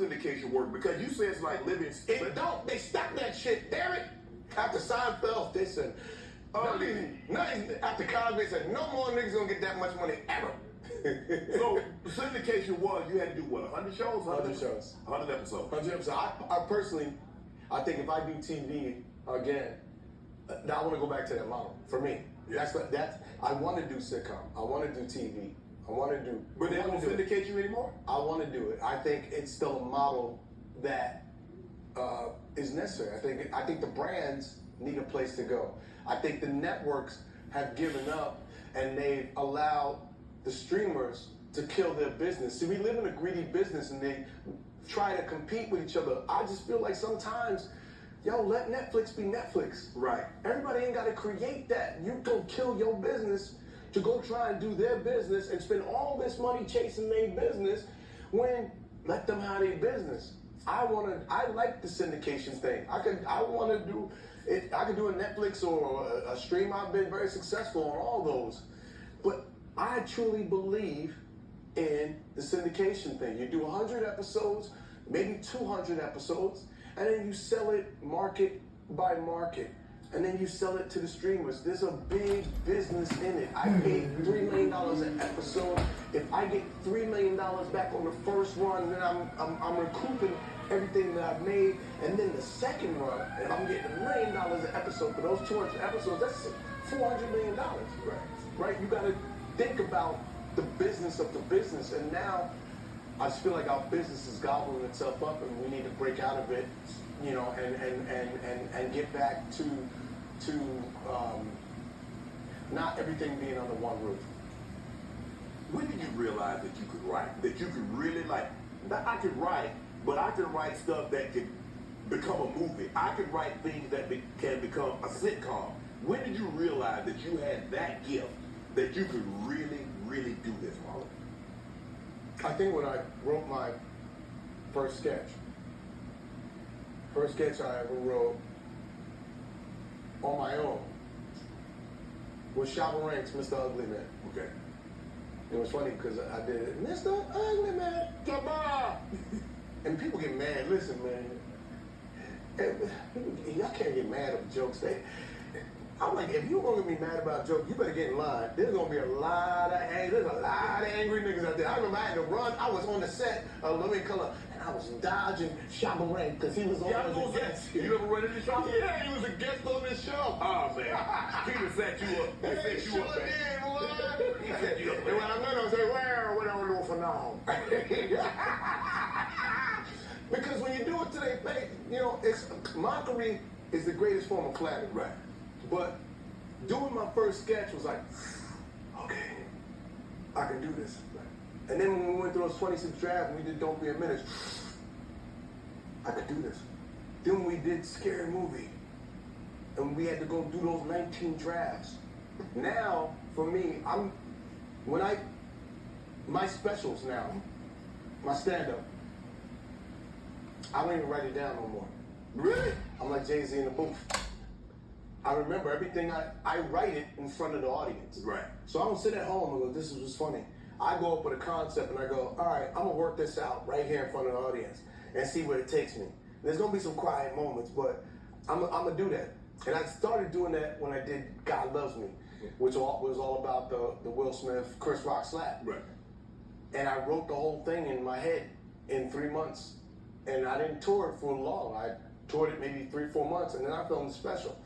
syndication work? Because you say it's like living. It don't. They stopped that shit. Damn it. After Seinfeld, they said, nothing. After Cosby, they said, no more niggas gonna get that much money ever. So syndication was you had to do what? 100 shows? 100 shows. 100 episodes. 100 episodes. I personally, I think if I do TV again, I want to go back to that model. For me, that's I want to do sitcom. I want to do TV. I want to do. But they don't syndicate you anymore? I want to do it. I think it's still a model that is necessary. I think the brands need a place to go. I think the networks have given up and they've allowed the streamers to kill their business. See, we live in a greedy business and they try to compete with each other. I just feel like sometimes, let Netflix be Netflix. Right. Everybody ain't got to create that. You go kill your business to go try and do their business and spend all this money chasing their business when let them have their business. I like the syndication thing. I want to do it. I could do a Netflix or a stream. I've been very successful on all those. But I truly believe in the syndication thing. You do 100 episodes, maybe 200 episodes, and then you sell it market by market. And then you sell it to the streamers. There's a big business in it. I paid $3 million an episode. If I get $3 million back on the first run, then I'm recouping everything that I've made. And then the second run, if I'm getting $1 million an episode for those 200 episodes, that's $400 million. Right? You got to think about the business of the business. And now I just feel like our business is gobbling itself up, and we need to break out of it. And get back to not everything being under one roof. When did you realize that you could write? That you could really I could write, but I could write stuff that could become a movie. I could write things that can become a sitcom. When did you realize that you had that gift, that you could really, really do this, Marlon? I think when I wrote my first sketch. First sketch I ever wrote on my own was Shabba Ranks, Mr. Ugly Man. Okay. It was funny because I did it, Mr. Ugly Man, come on! And people get mad. Listen, man, y'all can't get mad at jokes. I'm like, if you're gonna be mad about a joke, you better get in line. There's gonna be a lot of angry niggas out there. I remember I had to run. I was on the set of Living Color, and I was dodging Shabba Ranks because he was on as a guest. You ever run into Shabba? Yeah, he was a guest on this show. Oh, man. He done set you up. He set you up, man. He set you up, man. And when I'm done, I'll say, well, what I'm doing for now? Because when you do it to their face, it's mockery is the greatest form of flattery. Right. But doing my first sketch was like, okay, I can do this. And then when we went through those 26 drafts and we did Don't Be a Menace, I could do this. Then we did Scary Movie and we had to go do those 19 drafts. Now, for me, my specials now, my stand-up, I don't even write it down no more. Really? I'm like Jay-Z in the booth. I remember everything. I write it in front of the audience. Right. So I don't sit at home and go, this is what's funny. I go up with a concept and I go, all right, I'm going to work this out right here in front of the audience and see where it takes me. There's going to be some quiet moments, but I'm going to do that. And I started doing that when I did God Loves Me, which was all about the Will Smith, Chris Rock slap. Right. And I wrote the whole thing in my head in 3 months. And I didn't tour it for long. I toured it maybe 3-4 months, and then I filmed the special.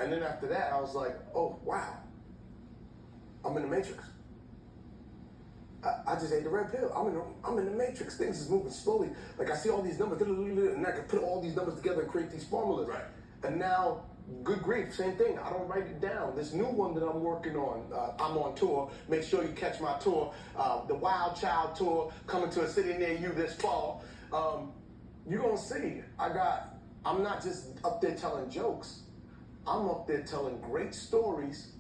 And then after that, I was like, oh, wow, I'm in the Matrix. I just ate the red pill. I'm in the Matrix. Things is moving slowly. Like I see all these numbers, and I can put all these numbers together and create these formulas. Right. And now, good grief, same thing. I don't write it down. This new one that I'm working on, I'm on tour. Make sure you catch my tour, the Wild Child Tour, coming to a city near you this fall. You're gonna see. I'm not just up there telling jokes. I'm up there telling great stories,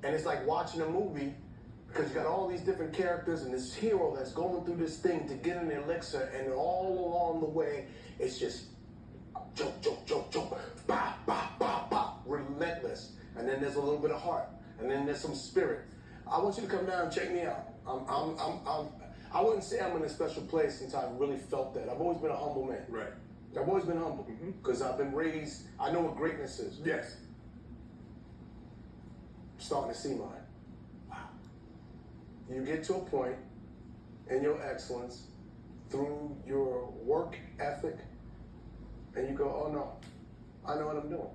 and it's like watching a movie because you got all these different characters and this hero that's going through this thing to get an elixir, and all along the way, it's just joke, bah, bah, bah, bah, relentless. And then there's a little bit of heart, and then there's some spirit. I want you to come down and check me out. I wouldn't say I'm in a special place since I've really felt that. I've always been a humble man. Right. I've always been humble because I've been raised. I know what greatness is. Yes. I'm starting to see mine. Wow. You get to a point in your excellence through your work ethic, and you go, oh no, I know what I'm doing.